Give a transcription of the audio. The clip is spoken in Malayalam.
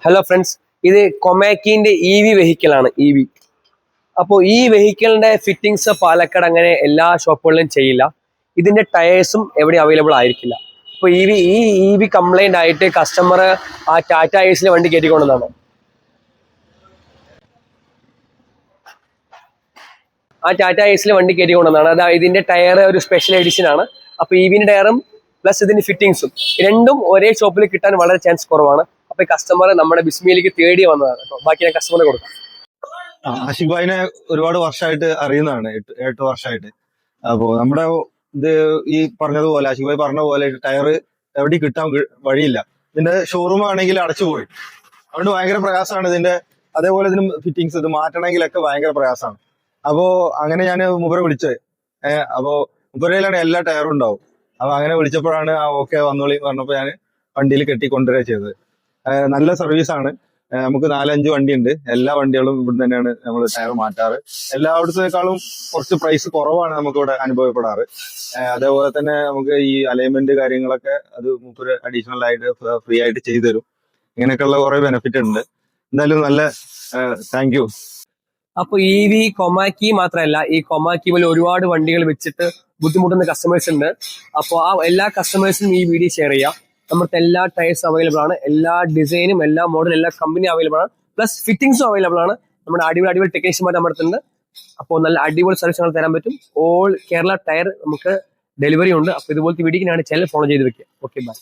ഹലോ ഫ്രണ്ട്സ്, ഇത് കൊമാക്കിന്റെ വെഹിക്കിൾ ആണ്. അപ്പോൾ ഈ വെഹിക്കിളിന്റെ ഫിറ്റിങ്സ് പാലക്കാട് അങ്ങനെ എല്ലാ ഷോപ്പുകളിലും ചെയ്യില്ല. ഇതിന്റെ ടയേഴ്സും എവിടെ അവൈലബിൾ ആയിരിക്കില്ല. അപ്പോൾ ഈ കംപ്ലൈന്റ് ആയിട്ട് കസ്റ്റമർ ആ ടാറ്റ ഐസിൽ വണ്ടി കയറ്റിക്കൊണ്ടെന്നാണ്. അതായത് ഇതിന്റെ ടയർ ഒരു സ്പെഷ്യൽ എഡിഷൻ ആണ്. അപ്പോൾ വിന്റെ ടയറും പ്ലസ് ഇതിന്റെ ഫിറ്റിങ്സും രണ്ടും ഒരേ ഷോപ്പിൽ കിട്ടാൻ വളരെ ചാൻസ് കുറവാണ്. അപ്പൊ കസ്റ്റമർ നമ്മുടെ ബിസ്മിയിലേക്ക് തേടി വന്നതാണ് കേട്ടോ. ബാക്കി ഞാൻ കസ്റ്റമറിന് കൊടുക്കാം. ആഷിഖ് ഭായിനെ ഒരുപാട് വർഷമായിട്ട് അറിയുന്നതാണ്, 8 വർഷമായിട്ട്. അപ്പോ നമ്മുടെ ഇത് ഈ പറഞ്ഞതുപോലെ ആഷിഖ് ഭായി പറഞ്ഞ പോലെ ടയർ എവിടെ കിട്ടാൻ വഴിയില്ല. ഇതിന്റെ ഷോറൂം ആണെങ്കിൽ അടച്ചുപോയി, അതുകൊണ്ട് ഭയങ്കര പ്രയാസമാണ് ഇതിന്റെ. അതേപോലെ ഇതിന് ഫിറ്റിങ്സ് ഇത് മാറ്റണമെങ്കിലൊക്കെ ഭയങ്കര പ്രയാസമാണ്. അപ്പോ അങ്ങനെ ഞാൻ മൂപ്പരെ വിളിച്ചത്. അപ്പോ മൂപ്പരയിലാണ് എല്ലാ ടയറും ഉണ്ടാവും. അപ്പൊ അങ്ങനെ വിളിച്ചപ്പോഴാണ് ഓക്കെ വന്നോളി പറഞ്ഞപ്പോ ഞാൻ വണ്ടിയിൽ കെട്ടിക്കൊണ്ടുവരിക ചെയ്തത്. നല്ല സർവീസാണ്. നമുക്ക് 4-5 വണ്ടിയുണ്ട്. എല്ലാ വണ്ടികളും ഇവിടെ തന്നെയാണ് നമ്മൾ ടയർ മാറ്റാറ്. എല്ലായിടത്തേക്കാളും കുറച്ച് പ്രൈസ് കുറവാണ് നമുക്ക് ഇവിടെ അനുഭവപ്പെടാറ്. അതേപോലെ തന്നെ നമുക്ക് ഈ അലൈൻമെന്റ് കാര്യങ്ങളൊക്കെ അത് മുപ്പര് അഡീഷണൽ ആയിട്ട് ഫ്രീ ആയിട്ട് ചെയ്തു തരും. ഇങ്ങനെയൊക്കെയുള്ള കുറെ ബെനിഫിറ്റ് ഉണ്ട്. എന്തായാലും നല്ല താങ്ക് യു. അപ്പൊ കൊമാക്കി മാത്രമല്ല, ഈ കൊമാക്കി പോലെ ഒരുപാട് വണ്ടികൾ വെച്ചിട്ട് ബുദ്ധിമുട്ടുന്ന കസ്റ്റമേഴ്സ് ഉണ്ട്. അപ്പോൾ ആ എല്ലാ കസ്റ്റമേഴ്സിനും ഈ വീഡിയോ ഷെയർ ചെയ്യാം. നമ്മുടെ എല്ലാ ടയേഴ്സും അവൈലബിൾ ആണ്. എല്ലാ ഡിസൈനും എല്ലാ മോഡലും എല്ലാ കമ്പനിയും അവൈലബിൾ ആണ്. പ്ലസ് ഫിറ്റിംഗ്സും അവൈലബിൾ ആണ്. നമ്മുടെ അടിപൊളി ടെക്നീഷ്യന്മാർ നമ്മുടെ അടുത്തുണ്ട്. അപ്പോൾ നല്ല അടിപൊളി സർവീസ് ഞങ്ങൾ തരാൻ പറ്റും. ഓൾ കേരള ടയർ നമുക്ക് ഡെലിവറി ഉണ്ട്. അപ്പോൾ ഇതുപോലത്തെ വീഡിയോക്ക് ഞാൻ ചാനൽ ഫോളോ ചെയ്ത് വെക്കുക. Okay, by.